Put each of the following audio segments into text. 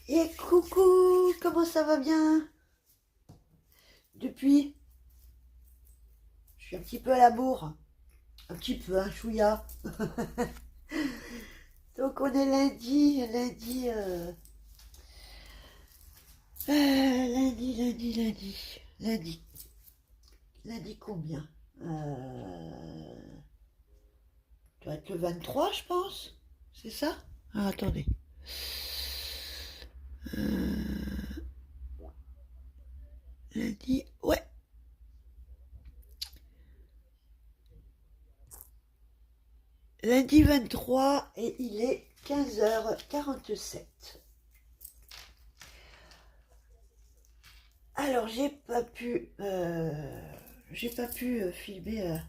Et coucou, comment ça va bien? Depuis, je suis un petit peu à la bourre. Un petit peu, un chouïa. Donc on est lundi. Lundi combien? Doit être le 23, je pense. C'est ça? Ah, attendez. Lundi, ouais. Lundi 23 et il est 15h47. Alors j'ai pas pu filmer,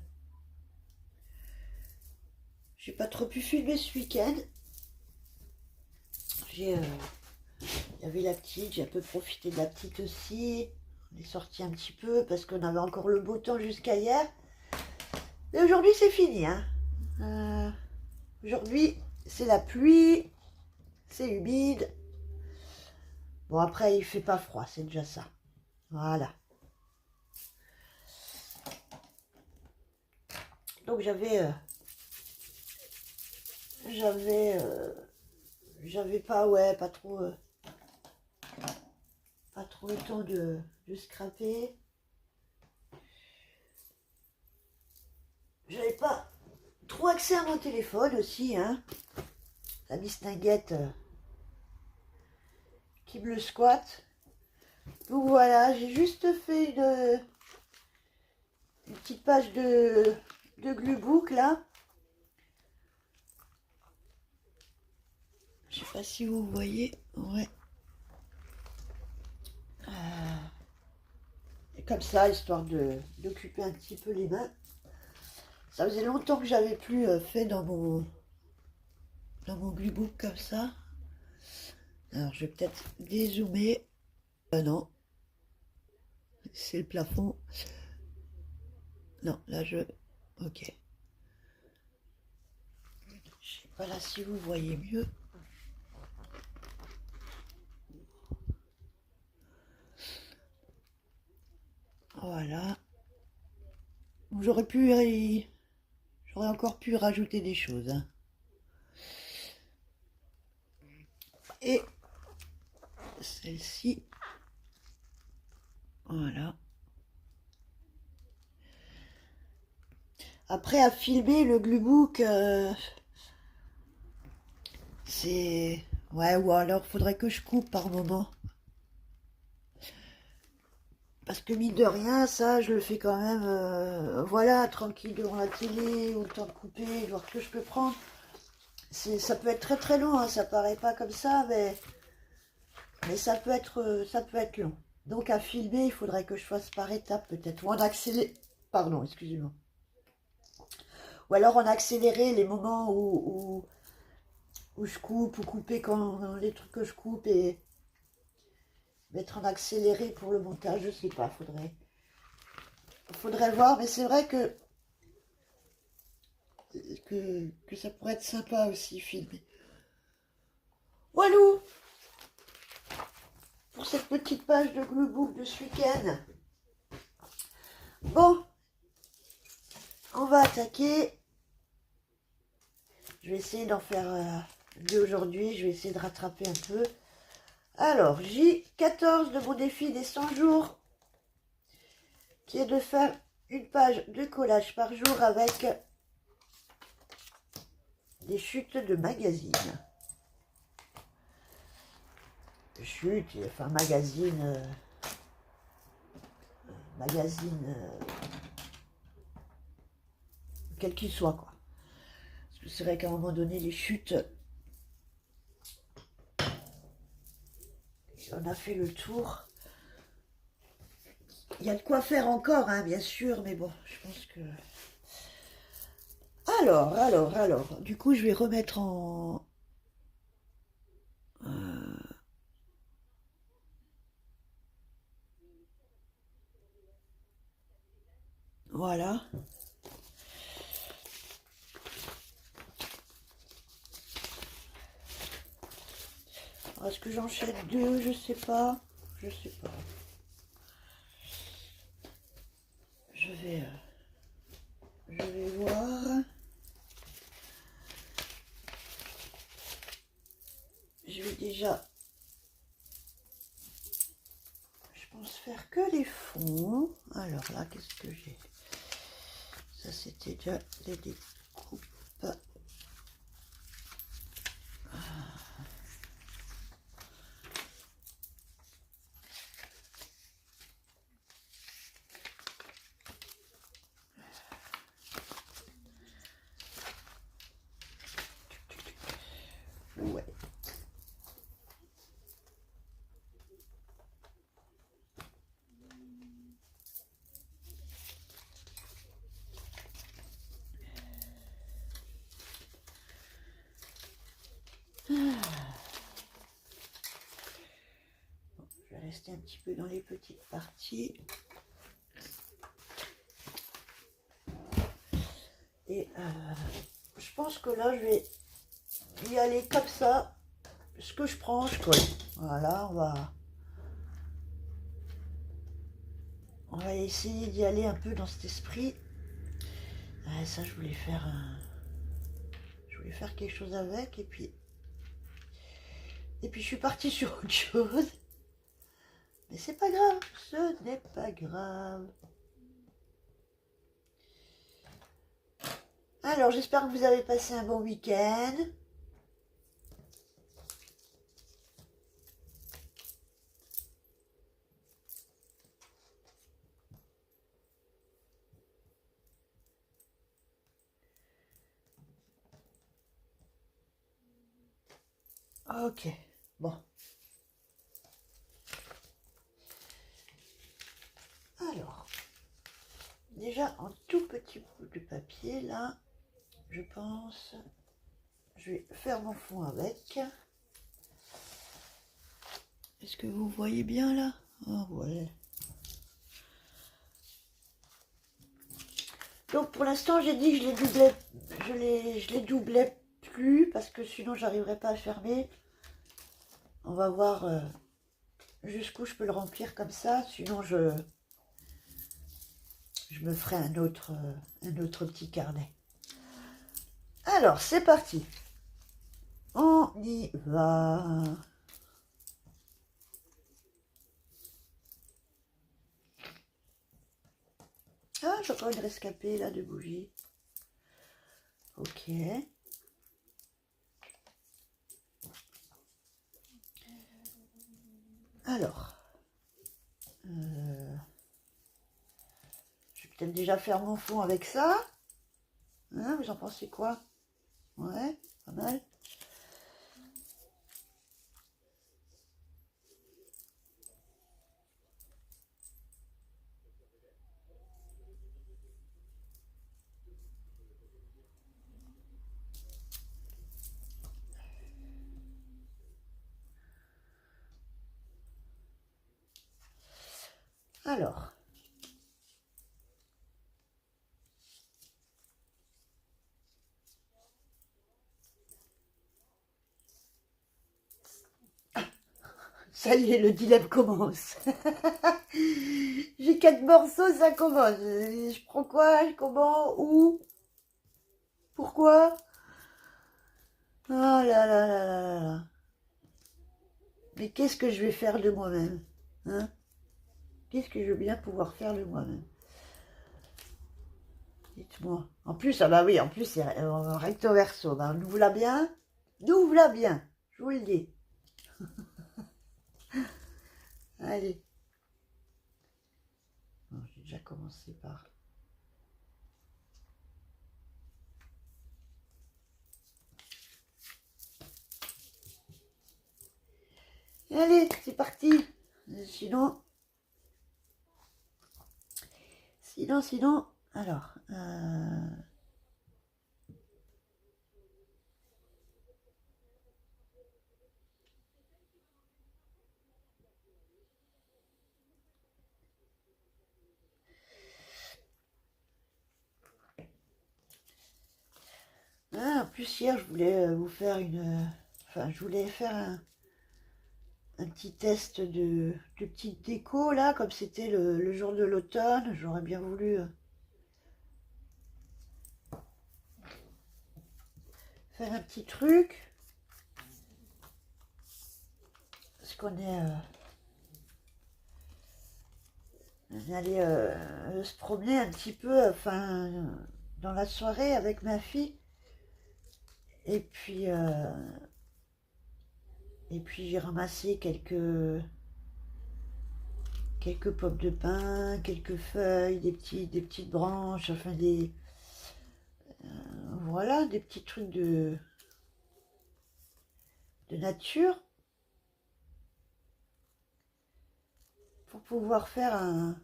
j'ai pas trop pu filmer ce week-end. Il y avait la petite, j'ai un peu profité de la petite aussi. On est sorti un petit peu parce qu'on avait encore le beau temps jusqu'à hier. Et aujourd'hui c'est fini, hein. Euh, Aujourd'hui c'est la pluie, c'est humide. Bon après il fait pas froid, c'est déjà ça. Voilà. Donc j'avais pas, ouais, pas trop le temps de scraper. J'avais pas trop accès à mon téléphone aussi, hein. La mistinguette qui me le squatte. Donc voilà, j'ai juste fait une petite page de Gluebook là. Je sais pas si vous voyez. Ouais. Et comme ça, histoire d'occuper un petit peu les mains. Ça faisait longtemps que j'avais plus fait dans mon Gluebook comme ça. Alors je vais peut-être dézoomer. Non, c'est le plafond. Non, là je... Ok. Je sais pas là si vous voyez mieux. Voilà. J'aurais encore pu rajouter des choses, hein. Et celle-ci, voilà. Après, à filmer le Gluebook, c'est... Ouais, ou alors faudrait que je coupe par moment. Parce que mine de rien, ça, je le fais quand même, voilà, tranquille devant la télé, ou le temps de couper, voir ce que je peux prendre. Ça peut être très très long, hein, ça paraît pas comme ça, mais ça peut être long. Donc à filmer, il faudrait que je fasse par étapes peut-être, ou en accéléré, pardon, excusez-moi. Ou alors en accéléré les moments où je coupe, ou couper quand les trucs que je coupe, et mettre en accéléré pour le montage, je sais pas, faudrait voir, mais c'est vrai que ça pourrait être sympa aussi filmer. Walou, pour cette petite page de Gluebook de ce week-end. Bon, on va attaquer. Je vais essayer d'en faire deux aujourd'hui. Je vais essayer de rattraper un peu. Alors, J14 de mon défi des 100 jours, qui est de faire une page de collage par jour avec des chutes de magazines. Chutes, enfin magazine, quel qu'il soit, quoi. Parce que c'est vrai qu'à un moment donné, les chutes, on a fait le tour. Il y a de quoi faire encore, hein, bien sûr, mais bon, je pense que... Alors, du coup, je vais remettre en... voilà. Est-ce que j'enchaîne deux? Je sais pas. Je sais pas. Je vais voir. Je vais déjà, je pense faire que les fonds. Alors là, qu'est-ce que j'ai? Ça, c'était déjà les découpes. Ouais. Je vais rester un petit peu dans les petites parties. Et je pense que là, je vais y aller comme ça. Ce que je prends, je colle. Voilà, on va essayer d'y aller un peu dans cet esprit. Ah, ça, je voulais faire quelque chose avec, et puis je suis partie sur autre chose. Mais c'est pas grave, ce n'est pas grave. Alors, j'espère que vous avez passé un bon week-end. Ok, bon. Alors, déjà, en tout petit bout de papier, là, je pense, je vais faire mon fond avec. Est-ce que vous voyez bien, là? Oh, ouais. Donc, pour l'instant, j'ai dit que je les doublais plus, parce que sinon, j'arriverai pas à fermer. On va voir jusqu'où je peux le remplir comme ça, sinon je me ferai un autre petit carnet. Alors, c'est parti. On y va. Ah, j'ai encore une rescapée là de bougies. Ok. Alors, je vais peut-être déjà faire mon fond avec ça. Hein, vous en pensez quoi? Ouais, pas mal. Alors, ça y est, le dilemme commence. J'ai 4 morceaux, ça commence. Je prends quoi? Comment? Où? Pourquoi? Oh là là là là là là. Mais qu'est-ce que je vais faire de moi-même? Hein? Qu'est-ce que je veux bien pouvoir faire de moi-même? Dites-moi. En plus, ah bah oui, en plus, c'est recto verso. Ben, nous voilà bien. Nous voilà bien. Je vous le dis. Allez. Bon, j'ai déjà commencé par... Allez, c'est parti. Sinon... Sinon... Alors... Ah, en plus, hier, je voulais vous faire une... Enfin, je voulais faire un petit test de petite déco, là, comme c'était le jour de l'automne. J'aurais bien voulu faire un petit truc. Parce qu'on est... on allait se promener un petit peu, enfin, dans la soirée avec ma fille. Et puis... et puis j'ai ramassé quelques pommes de pin, quelques feuilles, des petites branches, enfin voilà, des petits trucs de nature pour pouvoir faire un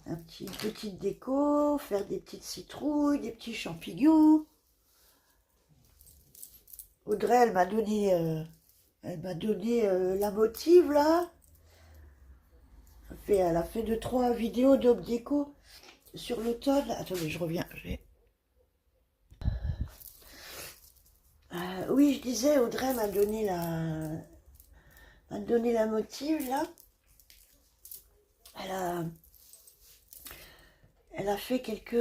une petite déco, faire des petites citrouilles, des petits champignons. Audrey, elle m'a donné la motive là. Elle a fait 2, 3 vidéos d'homme déco sur l'automne. Attendez, je reviens. Oui, je disais, Audrey m'a donné la motive là. Elle a, elle a fait quelques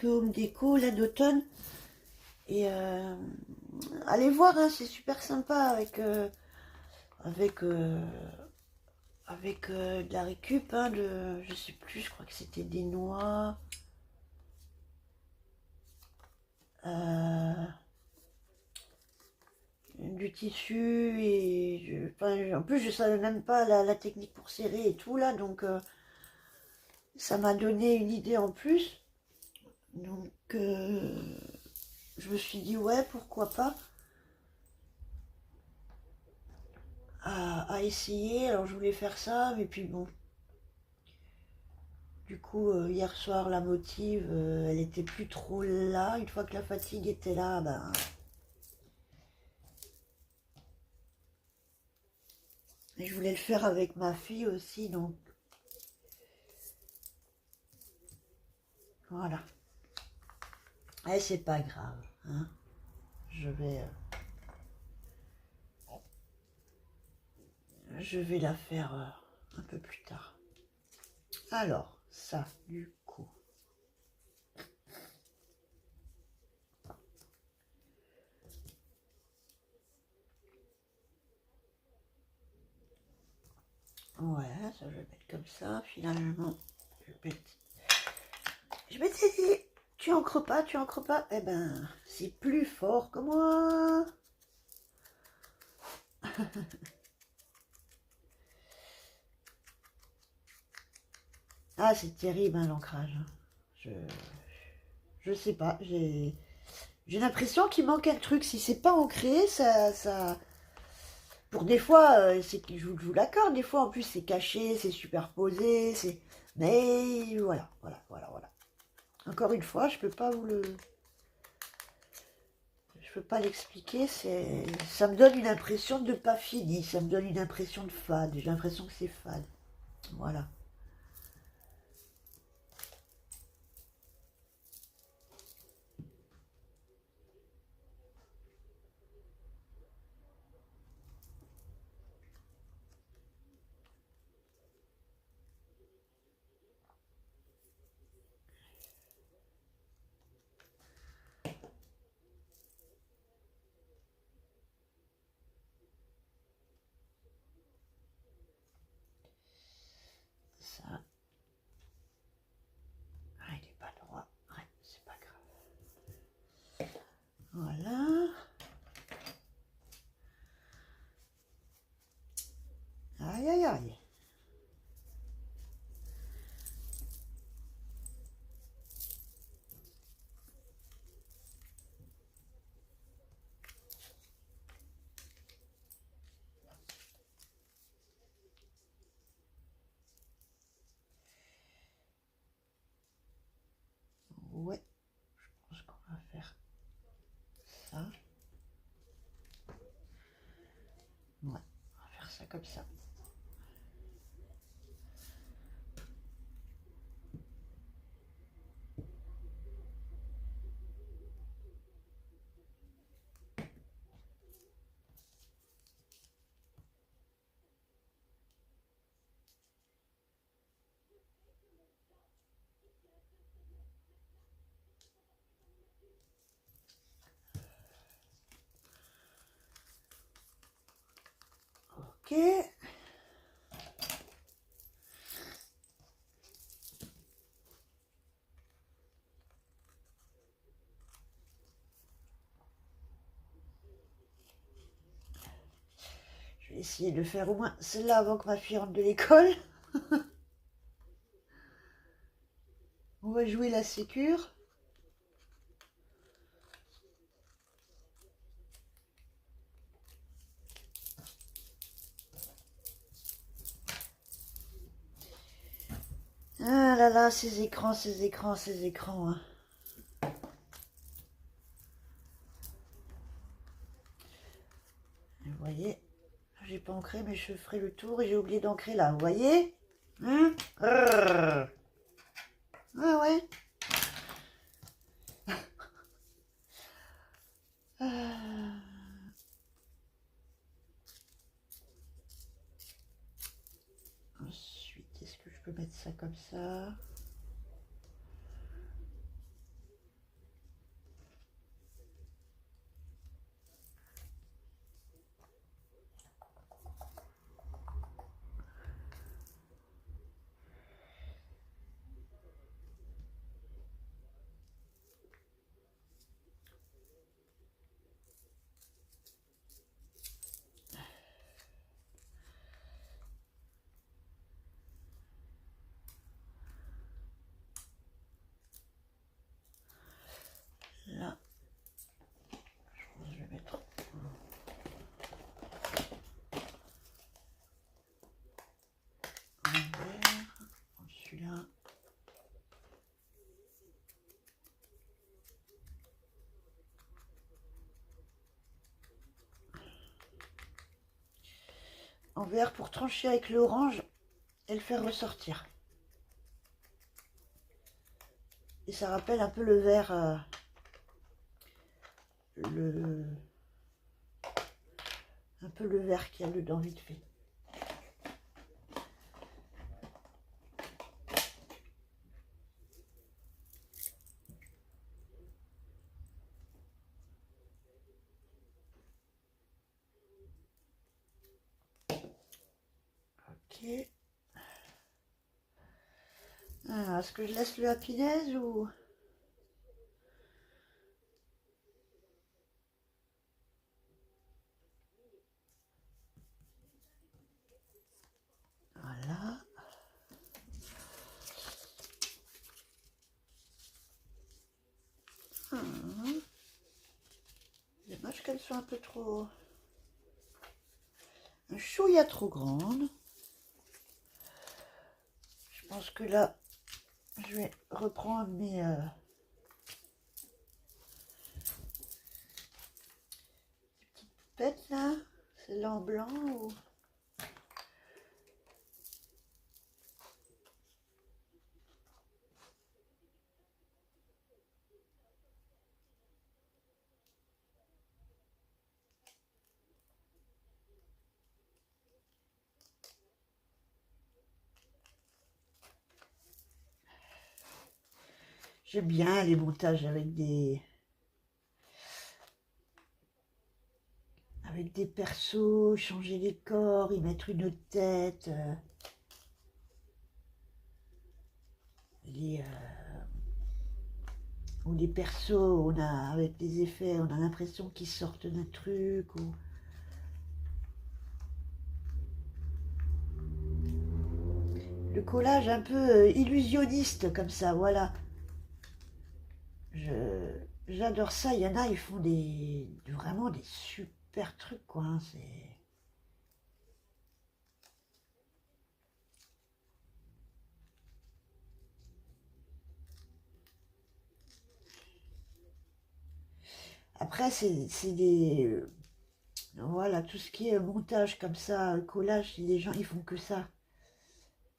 home déco là d'automne. Et allez voir, hein, c'est super sympa avec, euh, avec de la récup, hein, je sais plus, je crois que c'était des noix, euh, du tissu, et enfin, en plus je savais même pas la technique pour serrer et tout là, donc ça m'a donné une idée en plus. Donc je me suis dit ouais, pourquoi pas à essayer. Alors je voulais faire ça, mais puis bon, du coup, hier soir, la motive, elle était plus trop là. Une fois que la fatigue était là, ben... Et je voulais le faire avec ma fille aussi, donc... Voilà. Et c'est pas grave, hein. Je vais... je vais la faire un peu plus tard. Alors, ça, du coup... Ouais, ça, je vais mettre comme ça, finalement. Je vais t'aider. Tu encres pas, tu encres pas. Eh ben, c'est plus fort que moi. Ah, c'est terrible, hein, l'ancrage. Je... je sais pas, j'ai l'impression qu'il manque un truc. Si c'est pas ancré, ça... Pour des fois, je vous l'accorde, des fois en plus c'est caché, c'est superposé, c'est... Mais voilà, voilà, voilà, voilà. Encore une fois, je peux pas l'expliquer, ça me donne une impression de pas fini, ça me donne une impression de fade, j'ai l'impression que c'est fade. Voilà. Ça, ah, il est pas droit, ouais, c'est pas grave. Voilà. Aïe, aïe, aïe. Ouais, je pense qu'on va faire ça. Ouais, on va faire ça comme ça. Ok. Je vais essayer de faire au moins celle-là avant que ma fille rentre de l'école. On va jouer la sécure. Ah là là, ces écrans, ces écrans, ces écrans. Hein. Vous voyez, j'ai pas ancré, mais je ferai le tour et j'ai oublié d'ancrer là. Vous voyez hein. Ah ouais. Ensuite, est-ce que je peux mettre ça comme ça? Là, je vais mettre un vert, celui-là. En vert pour trancher avec l'orange et le faire ressortir. Et ça rappelle un peu le vert, un peu le vert qu'il y a dedans vite fait. Ok. Ah, est-ce que je laisse le happiness ou... Voilà. Dommage qu'elles soient un peu trop... un chouïa trop grande. Je pense que là, je vais reprendre mes... petites poupettes là. Celle-là en blanc ou... J'aime bien les montages avec des persos, changer les corps, y mettre une autre tête. Ou les persos, avec des effets, on a l'impression qu'ils sortent d'un truc. Ou... le collage un peu illusionniste comme ça, voilà. J'adore ça. Il y en a, ils font vraiment des super trucs, quoi. Hein, c'est... Après, c'est des... voilà, tout ce qui est montage comme ça, collage, les gens, ils font que ça.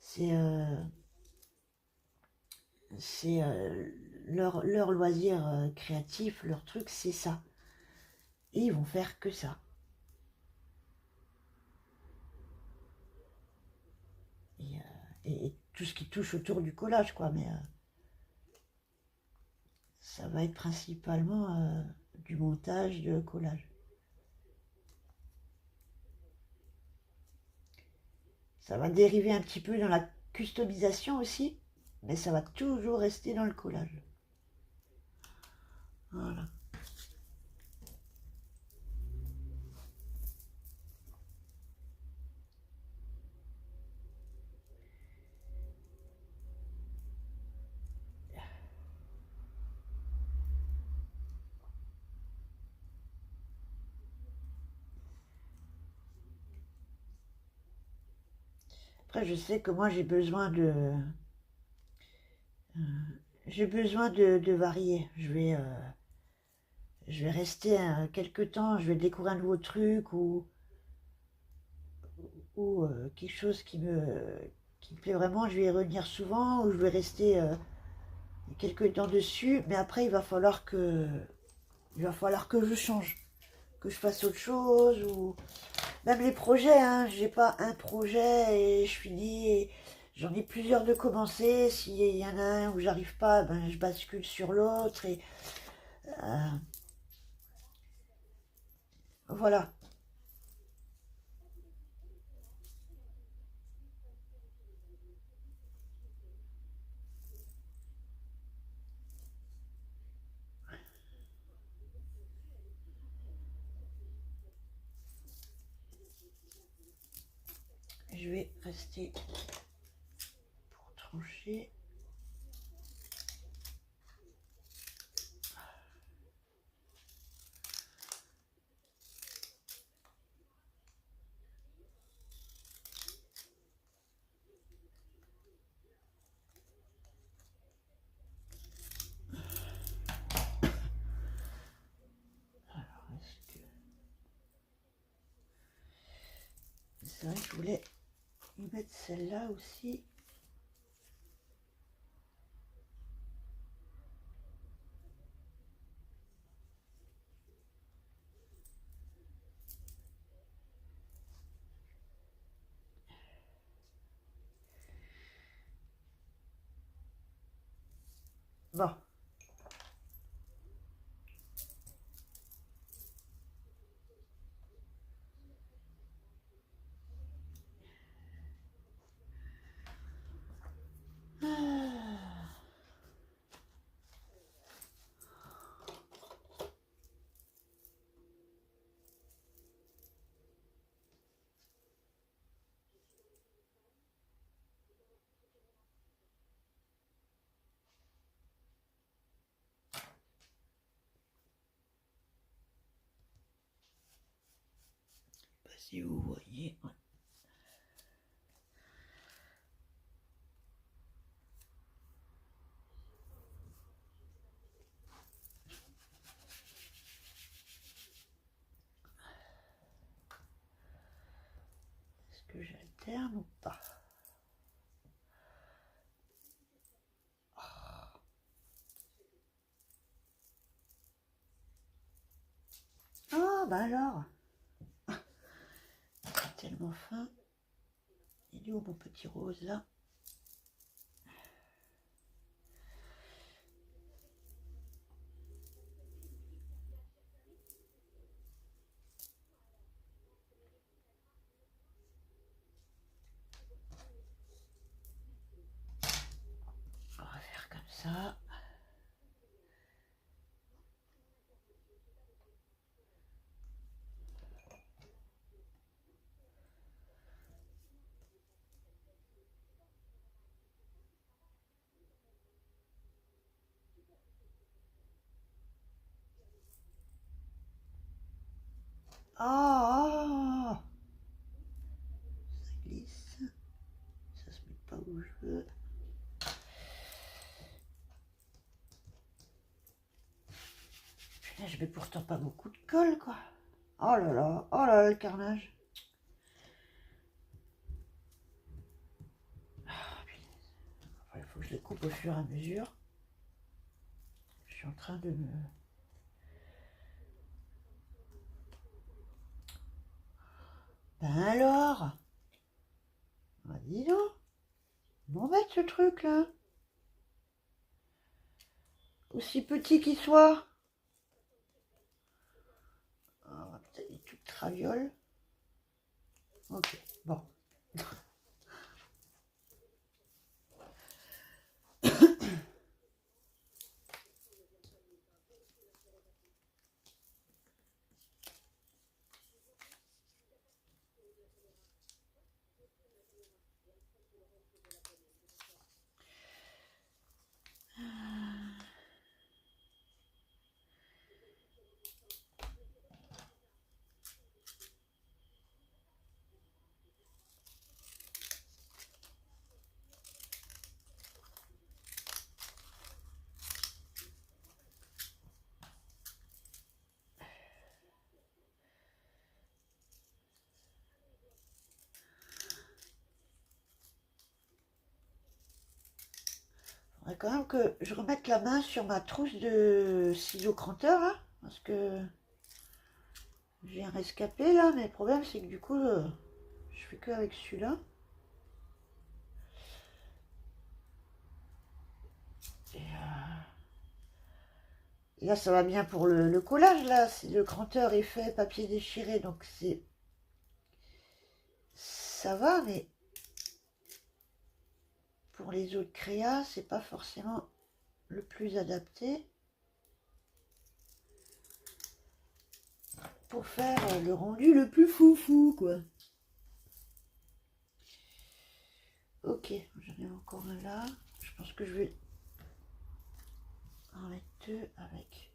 C'est leur loisir créatif, leur truc, c'est ça. Et ils vont faire que ça. Et, et tout ce qui touche autour du collage, quoi. Mais ça va être principalement du montage, de collage. Ça va dériver un petit peu dans la customisation aussi, mais ça va toujours rester dans le collage. Voilà. Après, je sais que moi, j'ai besoin de varier. Je vais rester quelques temps, je vais découvrir un nouveau truc ou quelque chose qui me plaît vraiment. Je vais y revenir souvent ou je vais rester quelques temps dessus. Mais après, il va falloir que je change, que je fasse autre chose ou même les projets. Hein, j'ai pas un projet et je finis. J'en ai plusieurs de commencer. S'il y en a un où j'arrive pas, ben je bascule sur l'autre et euh, voilà. Je vais rester pour trancher. Alors, est-ce que c'est vrai que je voulais y mettre celle-là aussi. Bon. Ah. Pas si vous voyez. Ouais. Est-ce que j'alterne ou pas? Ah, bah alors. C'est tellement fin. Il est où mon petit rose là? On va faire comme ça. Ah, ça glisse. Ça se met pas où je veux. Là, je mets pourtant pas beaucoup de colle, quoi. Oh là là, le carnage. Il faut que je les coupe au fur et à mesure. Je suis en train de me... Ben alors, ah, dis donc, m'embête ce truc là. Aussi petit qu'il soit. Ah, peut-être des trucs travioles. Ok, bon. faudrait quand même que je remette la main sur ma trousse de ciseaux cranteurs, là, parce que j'ai un rescapé, là, mais le problème, c'est que du coup, je fais que avec celui-là. Et là, ça va bien pour le collage, là. Le cranteur est fait, papier déchiré, donc c'est... Ça va, mais pour les autres créas, c'est pas forcément le plus adapté pour faire le rendu le plus foufou, quoi. Ok, j'en ai encore un là. Je pense que je vais en mettre deux avec...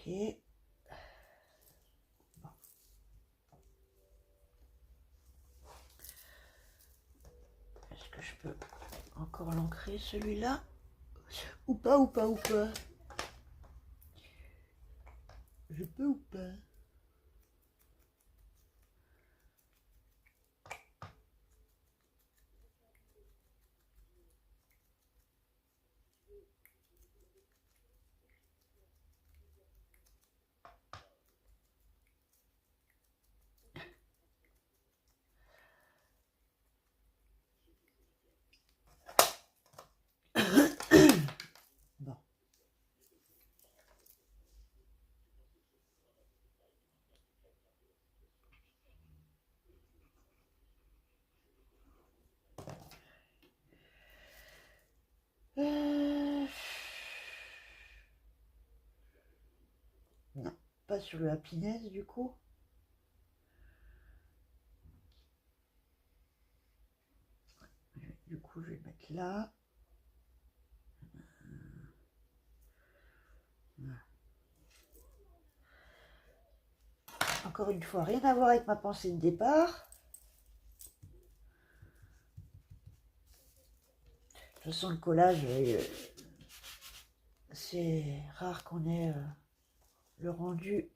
Ok. Bon. Est-ce que je peux encore l'ancrer celui-là? Ou pas, ou pas, ou pas? Je peux ou pas? Bon. Non, pas sur le happiness du coup. Du coup, je vais le mettre là. Encore une fois, rien à voir avec ma pensée de départ. De toute façon, le collage, c'est rare qu'on ait le rendu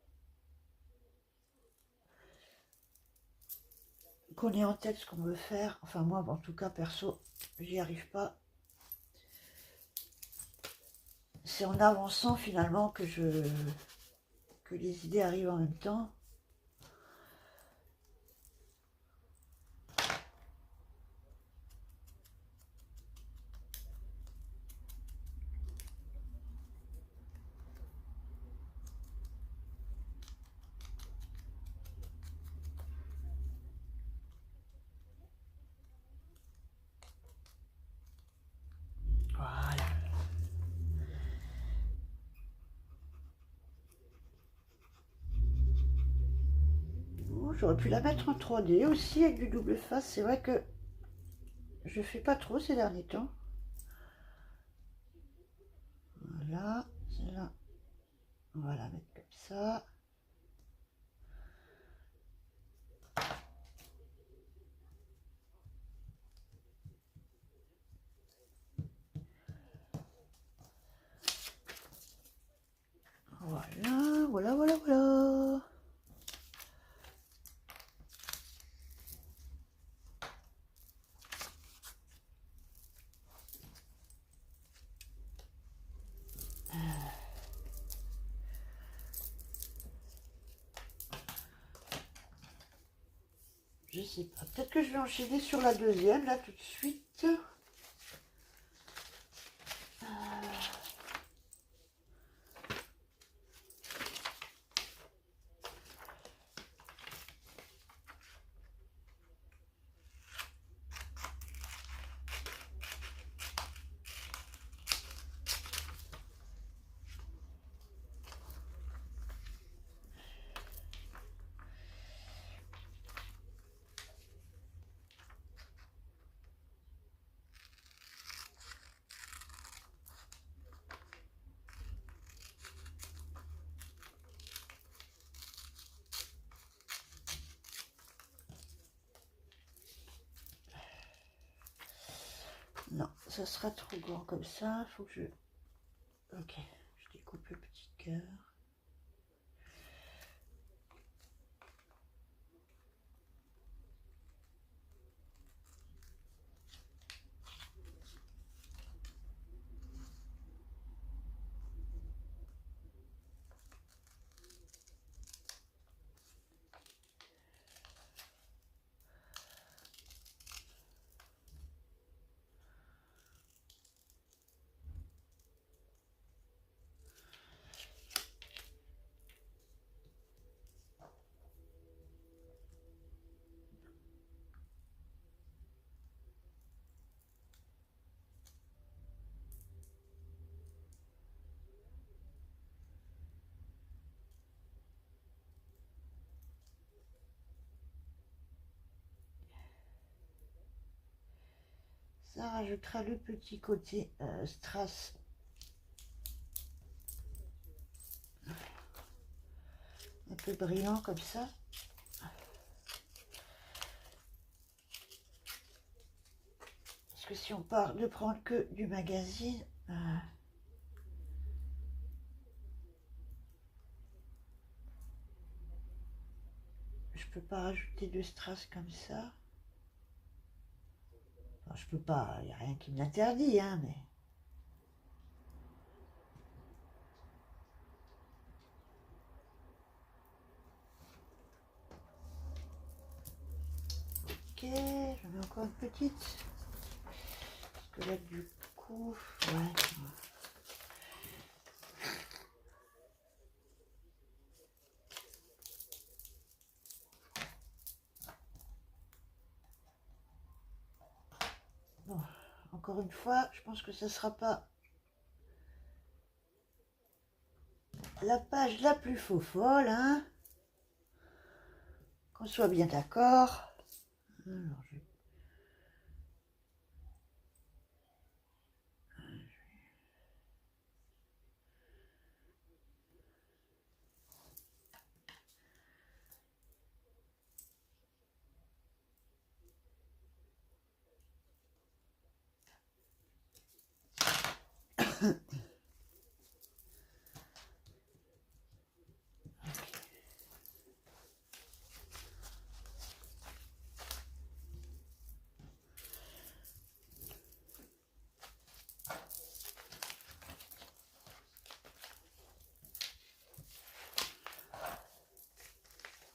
qu'on ait en tête ce qu'on veut faire. Enfin, moi, en tout cas, perso, j'y arrive pas. C'est en avançant, finalement, que les idées arrivent en même temps. Voilà. J'aurais pu la mettre en 3D aussi avec du double face. C'est vrai que je fais pas trop ces derniers temps. Voilà, celle-là, on va la mettre comme ça. Voilà, voilà, voilà, voilà. Je sais pas. Peut-être que je vais enchaîner sur la deuxième, là, tout de suite. ça sera trop grand comme ça. Faut que je... Ok, je découpe le petit cœur. Ça rajoutera le petit côté strass un peu brillant comme ça. Parce que si on part de prendre que du magazine, je peux pas rajouter de strass comme ça. Enfin, je peux pas, il n'y a rien qui me l'interdit, hein, mais... Ok, j'en ai encore une petite. Parce que là, du coup, ouais. Bon, encore une fois, je pense que ce ne sera pas la page la plus faux-folle, hein. Qu'on soit bien d'accord. Alors,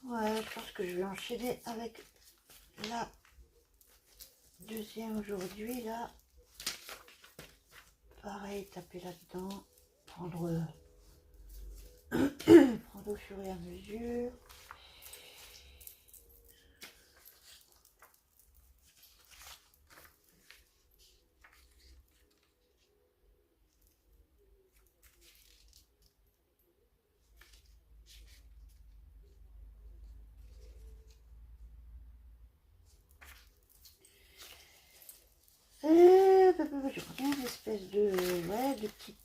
ouais, je pense que je vais enchaîner avec la deuxième aujourd'hui, là. Pareil, taper là-dedans, prendre, prendre au fur et à mesure. Je prends une espèce de, ouais, de petite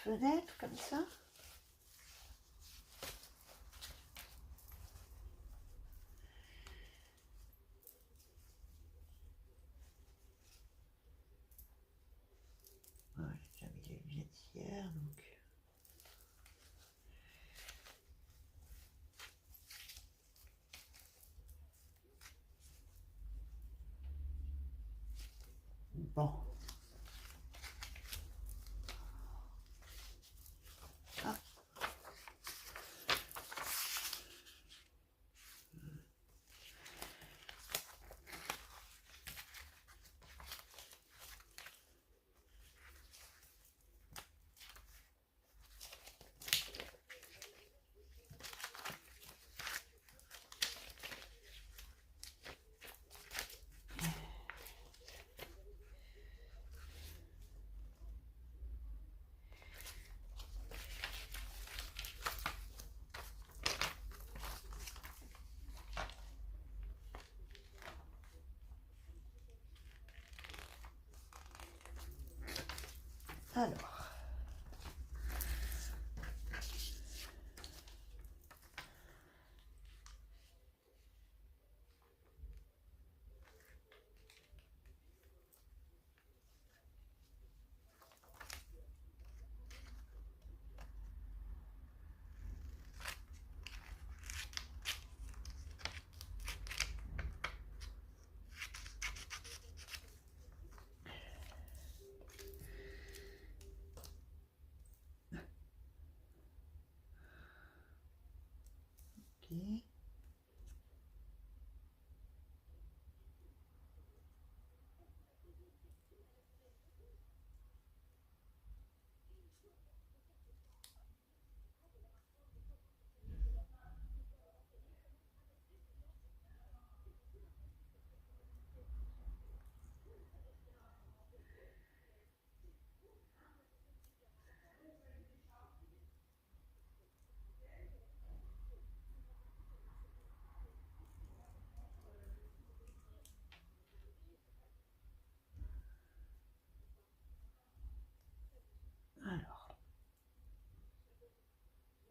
fenêtre comme ça. Ouais, j'ai déjà mis les lunettes hier, donc... Bon. Ah.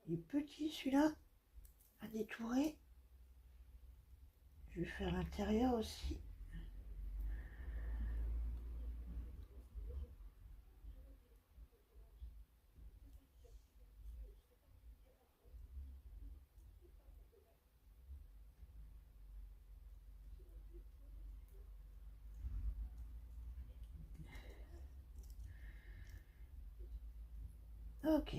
Il est petit celui-là, à détourer. Je vais faire l'intérieur aussi. Ok.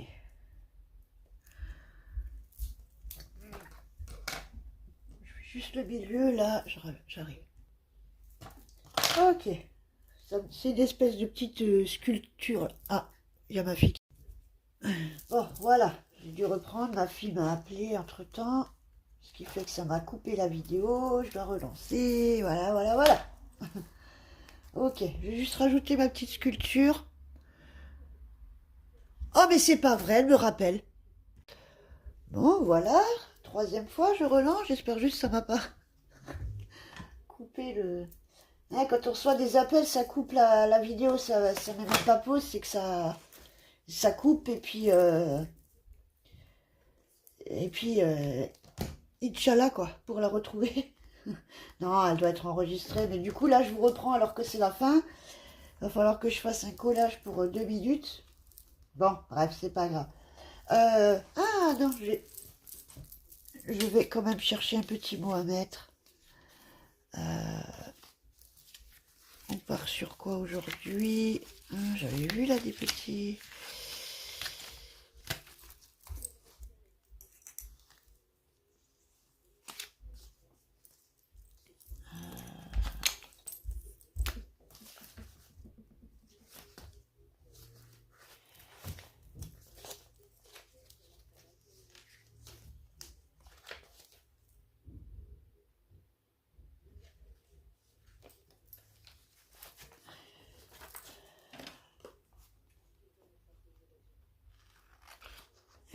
Je fais juste le milieu là, j'arrive. Ok. C'est une espèce de petite sculpture. Ah, il y a ma fille. Bon, voilà. J'ai dû reprendre. Ma fille m'a appelé entre-temps. Ce qui fait que ça m'a coupé la vidéo. Je dois relancer. Voilà, voilà, voilà. Ok, je vais juste rajouter ma petite sculpture. Oh, mais c'est pas vrai, elle me rappelle. Bon, voilà. Troisième fois, je relance. J'espère juste que ça m'a pas coupé le... Hein, quand on reçoit des appels, ça coupe la vidéo. Ça ne met même pas pause. C'est que ça coupe. Et puis Inch'Allah, quoi, pour la retrouver. Non, elle doit être enregistrée. Mais du coup, là, je vous reprends alors que c'est la fin. Il va falloir que je fasse un collage pour 2 minutes. Bon, bref, c'est pas grave. Ah non, je vais quand même chercher un petit mot à mettre. On part sur quoi aujourd'hui? J'avais vu là des petits...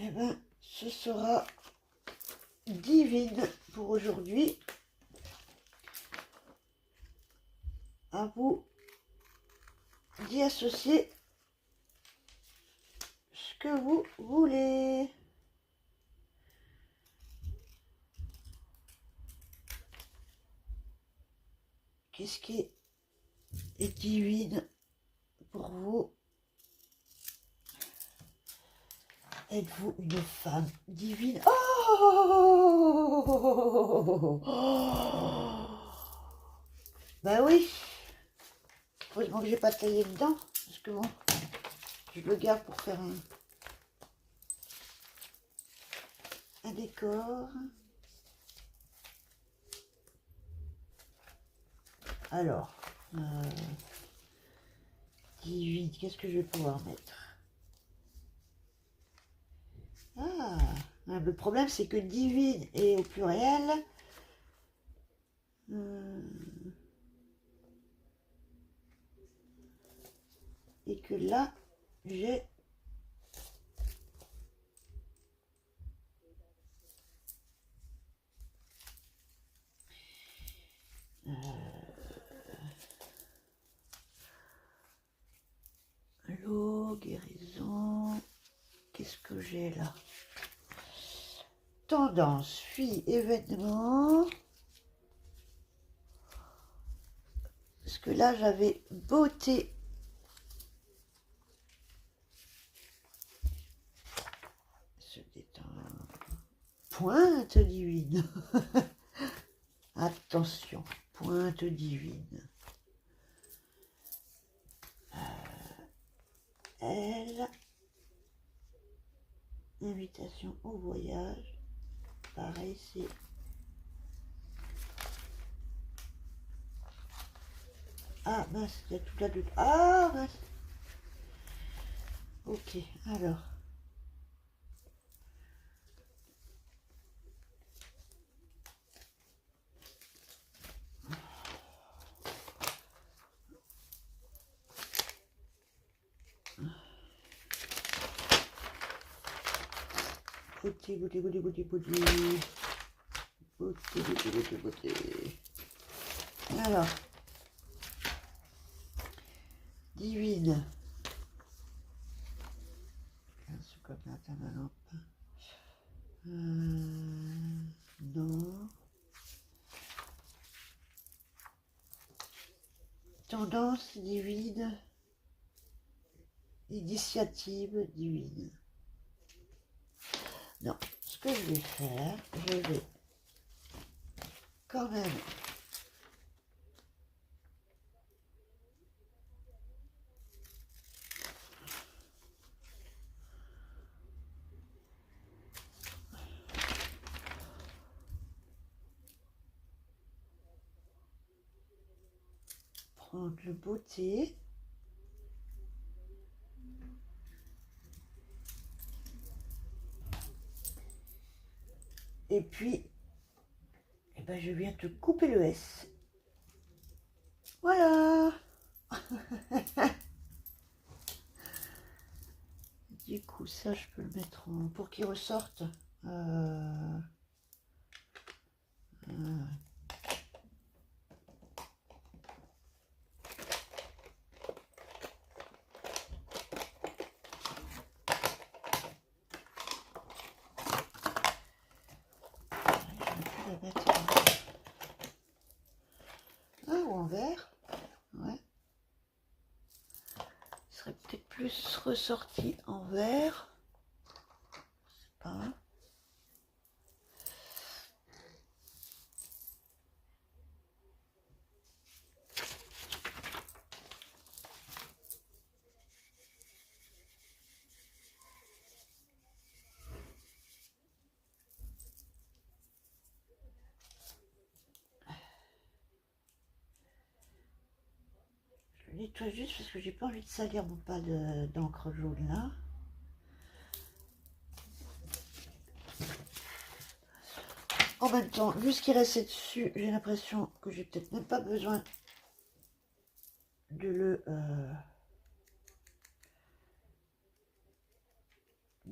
Eh ben, ce sera divine pour aujourd'hui. À vous d'y associer ce que vous voulez. Qu'est-ce qui est divine pour vous? Êtes-vous une femme divine? Oh, ben oui. Heureusement que j'ai pas taillé dedans. Parce que bon, je le garde pour faire un décor. Alors, divine, qu'est-ce que je vais pouvoir mettre? Ah, le problème c'est que divine est au pluriel. Et que là, j'ai l'eau, guérison. Qu'est-ce que j'ai là? Tendance, fille, événement. Parce que là, j'avais beauté. Se détend. Pointe divine. Attention, pointe divine. Elle. Invitation au voyage. Pareil, c'est... Ah mince, il y a tout là-dedans. Ah mince. Ok, alors. Beauté, beauté, beauté, beauté, beauté. Beauté, beauté, beauté, beauté. Alors. Divine. C'est comme la lampe. Non. Tendance divine. Initiative divine. Non, ce que je vais faire, je vais quand même prendre le beauté. Et puis, eh ben, je viens te couper le S. Voilà. Du coup, ça, je peux le mettre en... pour qu'il ressorte. Je vais la mettre ou en vert. Ouais. Il serait peut-être plus ressorti en vert. Je sais pas. Je le nettoie juste parce que j'ai pas envie de salir mon pas d'encre jaune là. En même temps, vu ce qui restait dessus, j'ai l'impression que j'ai peut-être même pas besoin de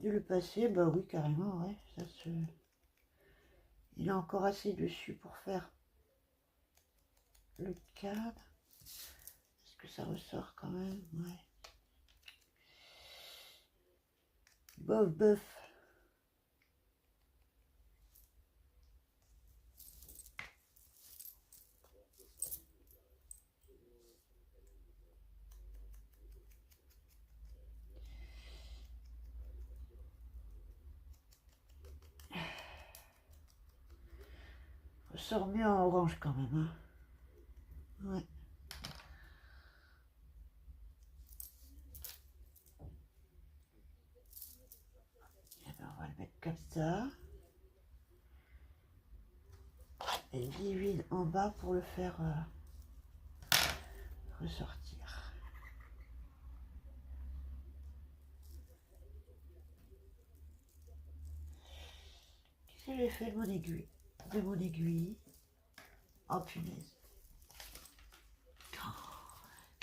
le passer. Bah oui, carrément, ouais. Ça se... Il a encore assez dessus pour faire le cadre. Est-ce que ça ressort quand même? Ouais. Bof, bof. Ressort mieux en orange quand même. Hein. Ouais. Et ben, on va le mettre comme ça. Et divine en bas pour le faire ressortir. Qu'est-ce que j'ai fait de mon aiguille? De mon aiguille. Oh punaise.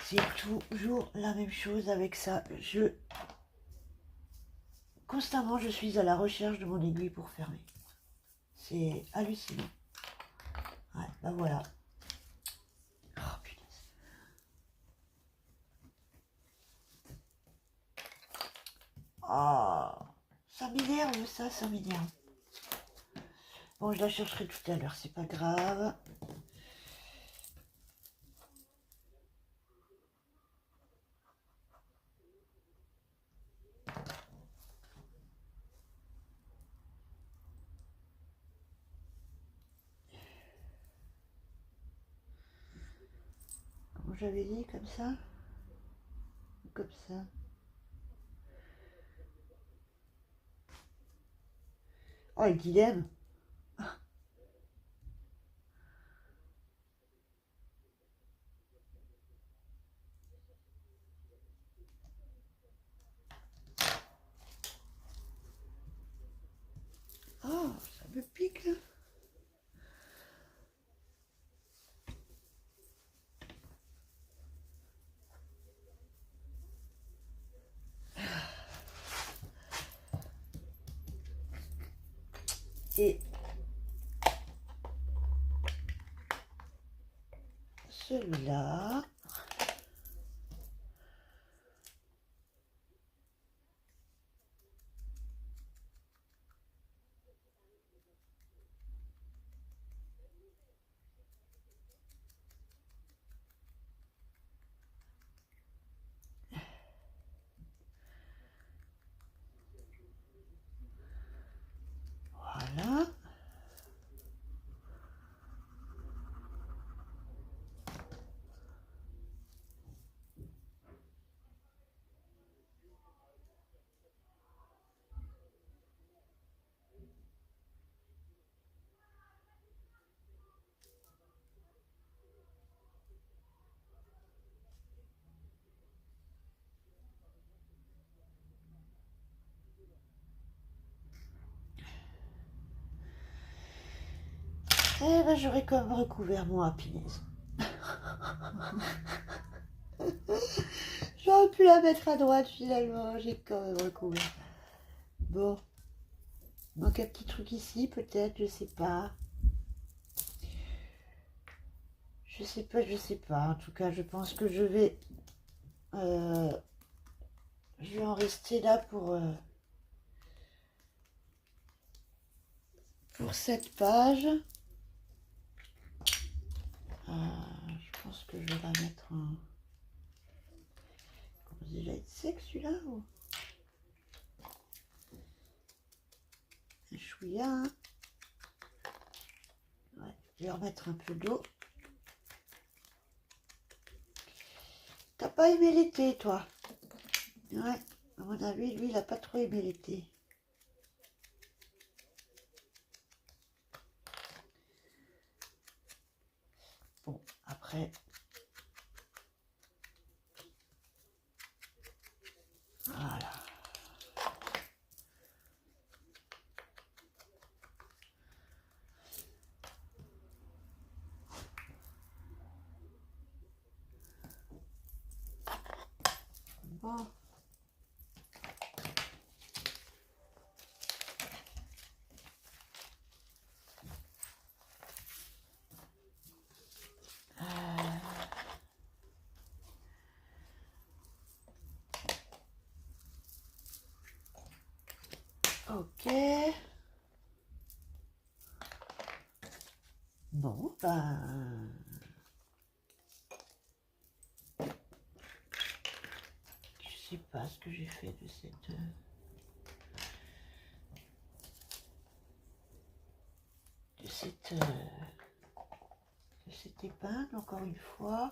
C'est toujours la même chose avec ça. Constamment, je suis à la recherche de mon aiguille pour fermer. C'est hallucinant. Ouais, bah voilà. Oh punaise. Oh, ça m'énerve ça m'énerve. Bon, je la chercherai tout à l'heure, c'est pas grave. Comment j'avais dit, comme ça? Comme ça. Oh, le dilemme. Oh, ça me pique là. Et celui-là. Eh ben, j'aurais quand même recouvert mon happiness. J'aurais pu la mettre à droite finalement, j'ai quand même recouvert. Bon, il manque un petit truc ici peut-être, je sais pas. Je sais pas, je sais pas. En tout cas, je pense que je vais en rester là pour cette page. Je pense que je vais la mettre en... Il commence déjà à être sec celui-là ou... Un chouïa, hein. Ouais, je vais remettre un peu d'eau. T'as pas aimé l'été, toi? Ouais, à mon avis, lui, il a pas trop aimé l'été. Bon, après... Voilà. Bon. Ok. Bon, ben... Je sais pas ce que j'ai fait de cette épingle, encore une fois.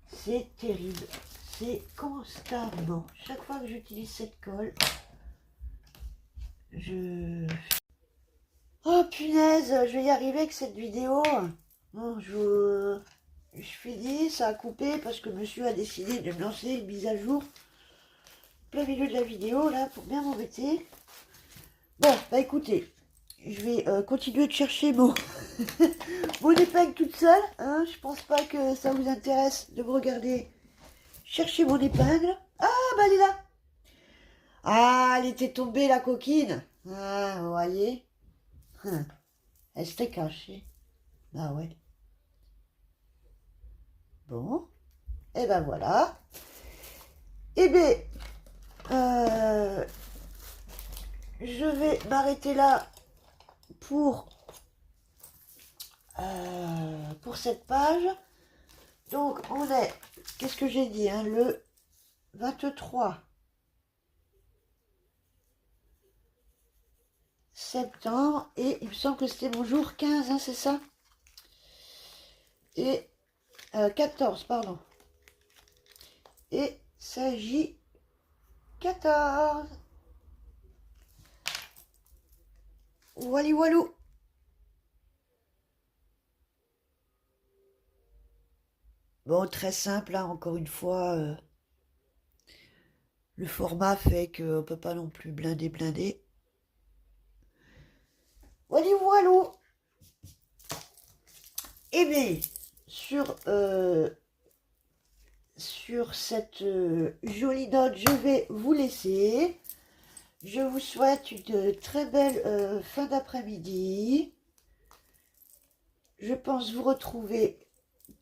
C'est terrible. C'est constamment. Chaque fois que j'utilise cette colle, Oh punaise, je vais y arriver avec cette vidéo. Bon, je finis, ça a coupé parce que monsieur a décidé de me lancer une mise à jour plein milieu de la vidéo, là, pour bien m'embêter. Bon, bah écoutez, je vais continuer de chercher mon épingle toute seule. Hein. Je pense pas que ça vous intéresse de me regarder chercher mon épingle. Ah, bah elle est là. Ah, elle était tombée, la coquine. Ah, vous voyez. Elle s'était cachée. Ah ouais. Bon. Et ben voilà. Et bien, je vais m'arrêter là pour cette page. Donc, on est, qu'est-ce que j'ai dit, hein, le 23 septembre. Et il me semble que c'était mon jour 15, hein, c'est ça? Et 14, pardon. Et s'agit 14. Wally walou. Bon, très simple, hein, encore une fois. Le format fait qu'on ne peut pas non plus blinder. Wally walou. Et bien, sur cette jolie note, je vais vous laisser. Je vous souhaite une très belle fin d'après-midi. Je pense vous retrouver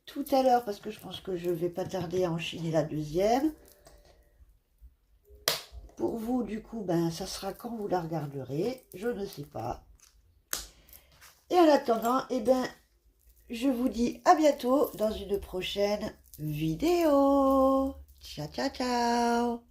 tout à l'heure parce que je pense que je ne vais pas tarder à enchaîner la deuxième. Pour vous, du coup, ben, ça sera quand vous la regarderez. Je ne sais pas. Et en attendant, eh ben, je vous dis à bientôt dans une prochaine vidéo. Ciao, ciao, ciao.